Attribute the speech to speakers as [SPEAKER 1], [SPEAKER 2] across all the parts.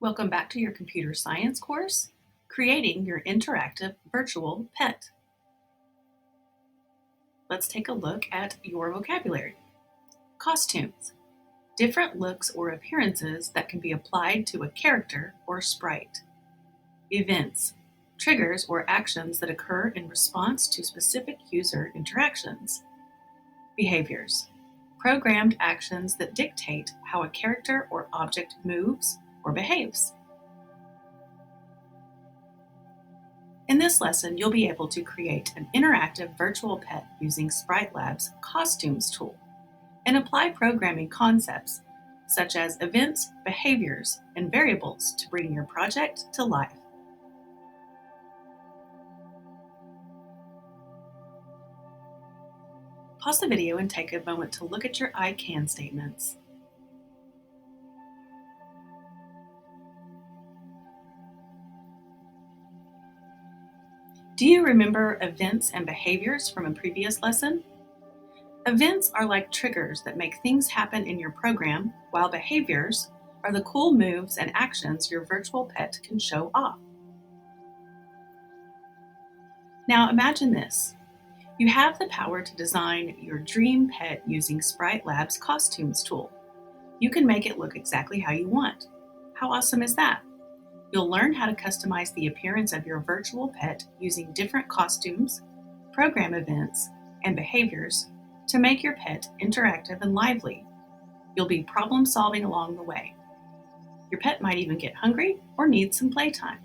[SPEAKER 1] Welcome back to your computer science course, Creating Your Interactive Virtual Pet. Let's take a look at your vocabulary. Costumes, different looks or appearances that can be applied to a character or sprite. Events, triggers or actions that occur in response to specific user interactions. Behaviors, programmed actions that dictate how a character or object moves or behaves. In this lesson, you'll be able to create an interactive virtual pet using Sprite Lab's Costumes tool and apply programming concepts such as events, behaviors, and variables to bring your project to life. Pause the video and take a moment to look at your I can statements. Do you remember events and behaviors from a previous lesson? Events are like triggers that make things happen in your program, while behaviors are the cool moves and actions your virtual pet can show off. Now imagine this. You have the power to design your dream pet using Sprite Lab's Costumes tool. You can make it look exactly how you want. How awesome is that? You'll learn how to customize the appearance of your virtual pet using different costumes, program events, and behaviors to make your pet interactive and lively. You'll be problem solving along the way. Your pet might even get hungry or need some playtime.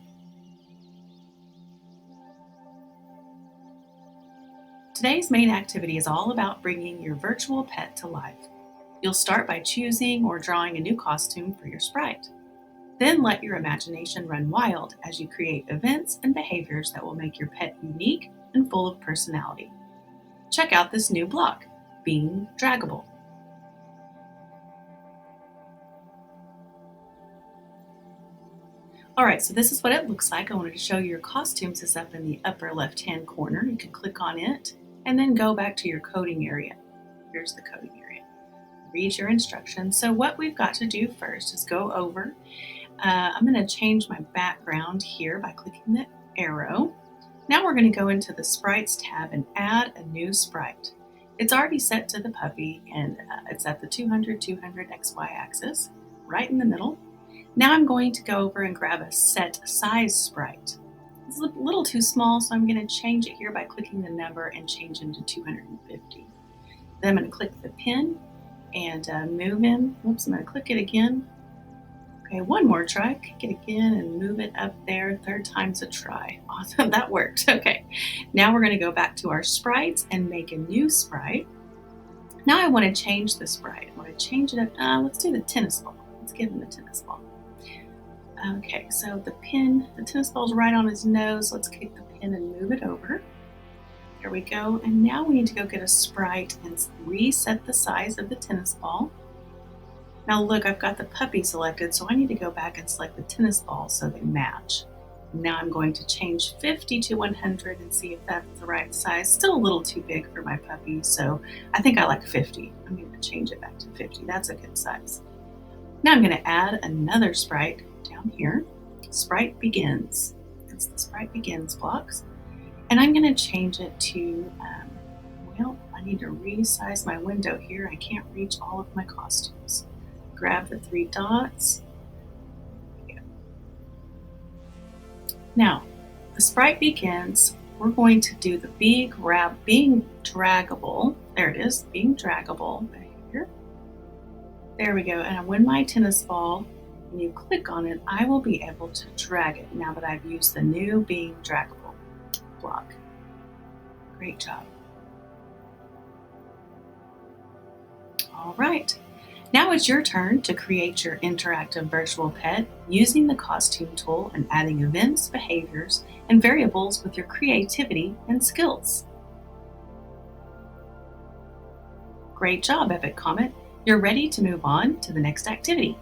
[SPEAKER 1] Today's main activity is all about bringing your virtual pet to life. You'll start by choosing or drawing a new costume for your sprite. Then let your imagination run wild as you create events and behaviors that will make your pet unique and full of personality. Check out this new block, Being Draggable. Alright, so this is what it looks like. I wanted to show you your costumes is up in the upper left-hand corner. You can click on it and then go back to your coding area. Here's the coding area. Read your instructions. So what we've got to do first is go over. I'm going to change my background here by clicking the arrow. Now we're going to go into the Sprites tab and add a new sprite. It's already set to the puppy and it's at the 200, 200 XY axis, right in the middle. Now I'm going to go over and grab a set size sprite. It's a little too small, so I'm going to change it here by clicking the number and change him to 250. Then I'm going to click the pin and move him. Oops, I'm going to click it again. Okay, one more try. Click it again and move it up there. Third time's a try. Awesome, that worked. Okay, now we're going to go back to our sprites and make a new sprite. Now I want to change the sprite. I want to change it up. Let's do the tennis ball. Let's give him the tennis ball. Okay, so the tennis ball's right on his nose. Let's click the pin and move it over. Here we go. And now we need to go get a sprite and reset the size of the tennis ball. Now look, I've got the puppy selected, so I need to go back and select the tennis ball so they match. Now I'm going to change 50 to 100 and see if that's the right size. Still a little too big for my puppy, so I think I like 50. I'm going to change it back to 50. That's a good size. Now I'm going to add another sprite down here. Sprite Begins. It's the Sprite Begins blocks. And I'm going to change it to, I need to resize my window here. I can't reach all of my costumes. Grab the 3 dots. Now, the sprite begins. We're going to do the being draggable. There it is, being draggable behavior. There we go. And when my tennis ball, when you click on it, I will be able to drag it now that I've used the new being draggable block. Great job. All right. Now it's your turn to create your interactive virtual pet using the costume tool and adding events, behaviors, and variables with your creativity and skills. Great job, Epic Comet. You're ready to move on to the next activity.